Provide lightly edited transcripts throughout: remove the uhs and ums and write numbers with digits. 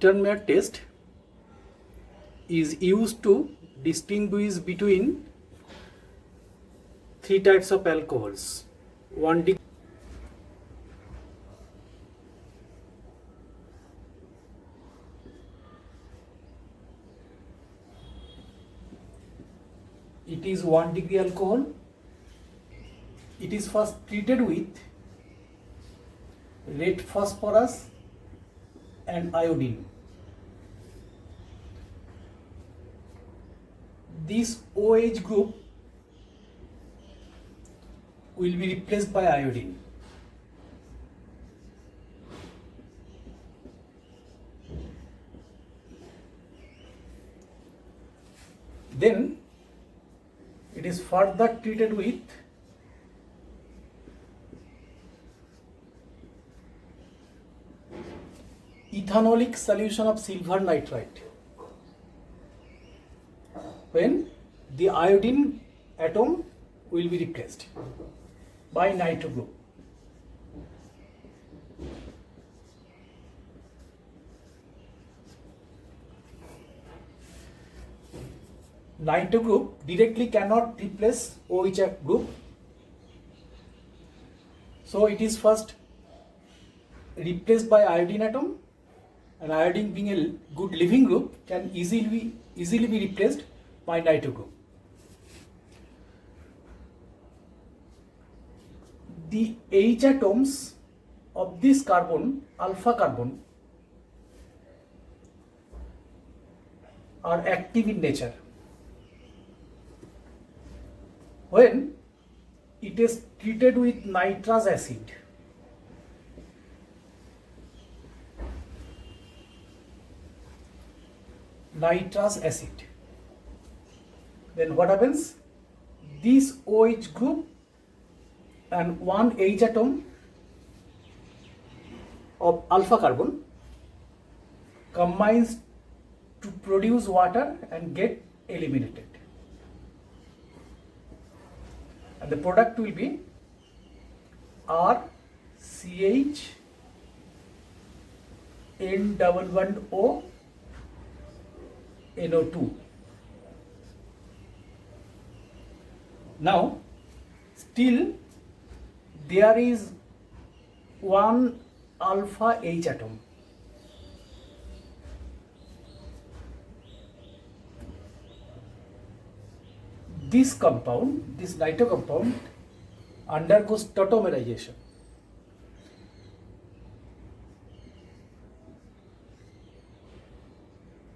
Mittermeier test is used to distinguish between three types of alcohols. One degree it is 1 degree alcohol. It is first treated with red phosphorus and iodine. This OH group will be replaced by iodine. Then it is further treated with ethanolic solution of silver nitrite, when the iodine atom will be replaced by nitro group. Nitro group directly cannot replace OH group, so it is first replaced by iodine atom, and iodine being a good leaving group can easily be replaced by nitro group. The H atoms of this carbon, alpha carbon, are active in nature. When it is treated with nitrous acid, then what happens? This OH group and one H atom of alpha carbon combines to produce water and get eliminated, and the product will be RCH N11O NO2. Now, still there is one alpha H atom. This compound, this nitro compound, undergoes tautomerization.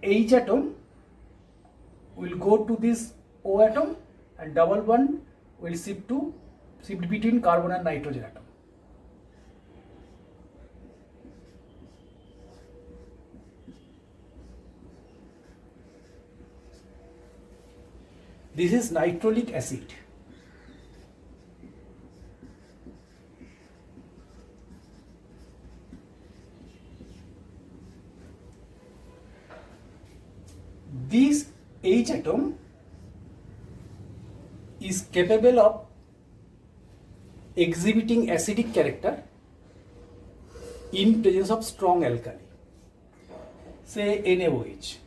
H atom will go to this O atom, and double bond will shift between carbon and nitrogen atom. This is nitrolic acid. This H atom is capable of exhibiting acidic character in presence of strong alkali, say NaOH.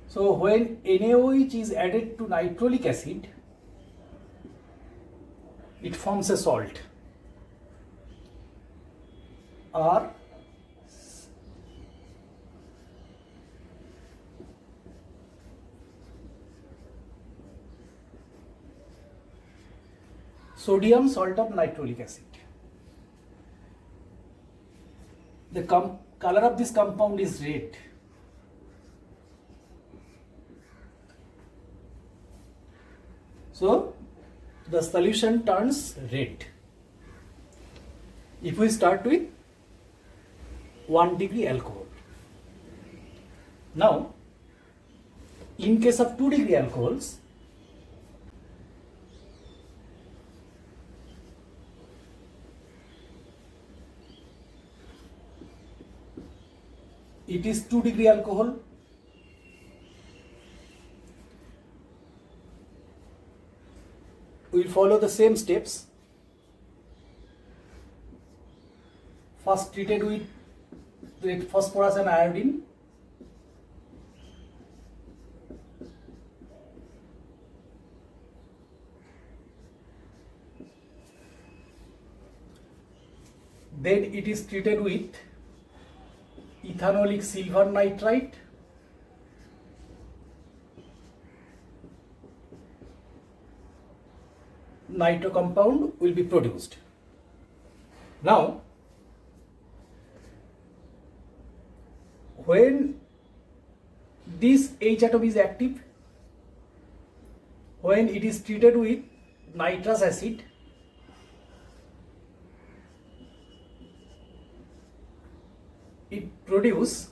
So when NaOH is added to nitrolic acid, it forms a salt, R sodium salt of nitrolic acid. The color of this compound is red. So the solution turns red. If we start with 1 degree alcohol. Now, in case of 2 degree alcohols, it is 2 degree alcohol. We will follow the same steps. First treated with with phosphorus and iodine. Then it is treated with ethanolic silver nitrite, nitro compound will be produced. Now, when this H atom is active, when it is treated with nitrous acid, it produces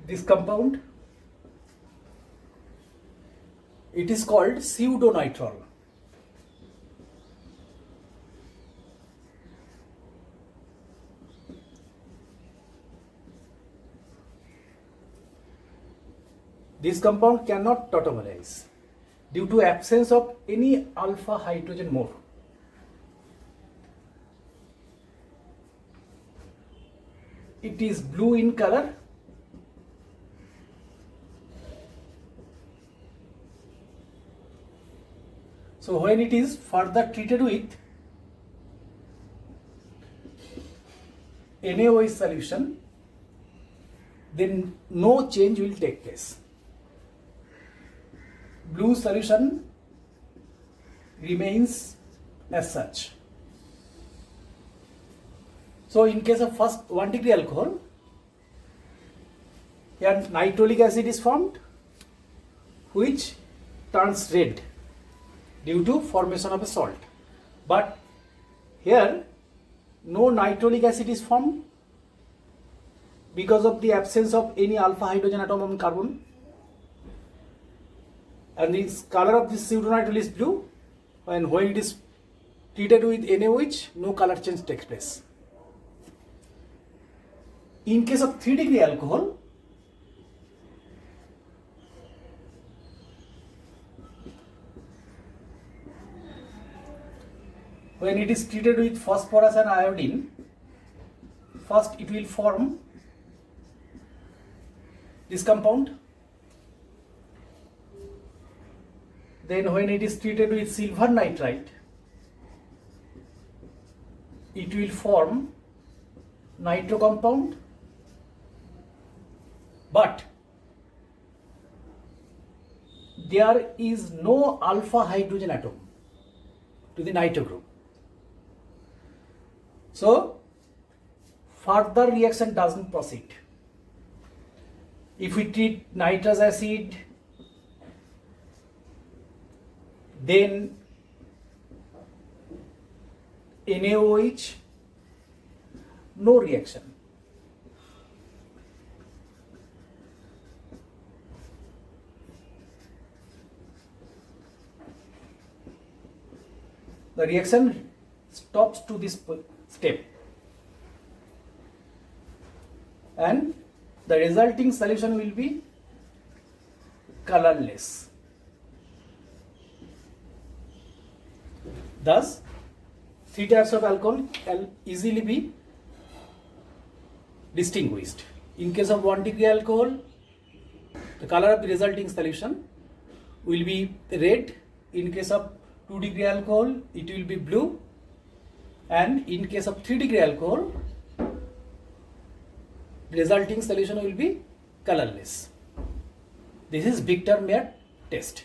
this compound. It is called pseudonitrile. This compound cannot tautomerize due to absence of any alpha hydrogen more. It is blue in color. So when it is further treated with NaOH solution, then no change will take place. Blue solution remains as such. So in case of first 1 degree alcohol, here nitrolic acid is formed, which turns red due to formation of a salt. But here no nitrolic acid is formed because of the absence of any alpha hydrogen atom on carbon. And the color of this pseudonitrile is blue, and when it is treated with NaOH, no color change takes place. In case of 3 degree alcohol, when it is treated with phosphorus and iodine, first it will form this compound. Then when it is treated with silver nitrite, it will form nitro compound, but there is no alpha hydrogen atom to the nitro group. So further reaction doesn't proceed. If we treat nitrous acid, then NaOH, no reaction. The reaction stops to this step, and the resulting solution will be colorless. Thus, 3 types of alcohol can easily be distinguished. In case of 1 degree alcohol, the color of the resulting solution will be red. In case of 2 degree alcohol, it will be blue. And in case of 3 degree alcohol, the resulting solution will be colorless. This is Victor Mayer test.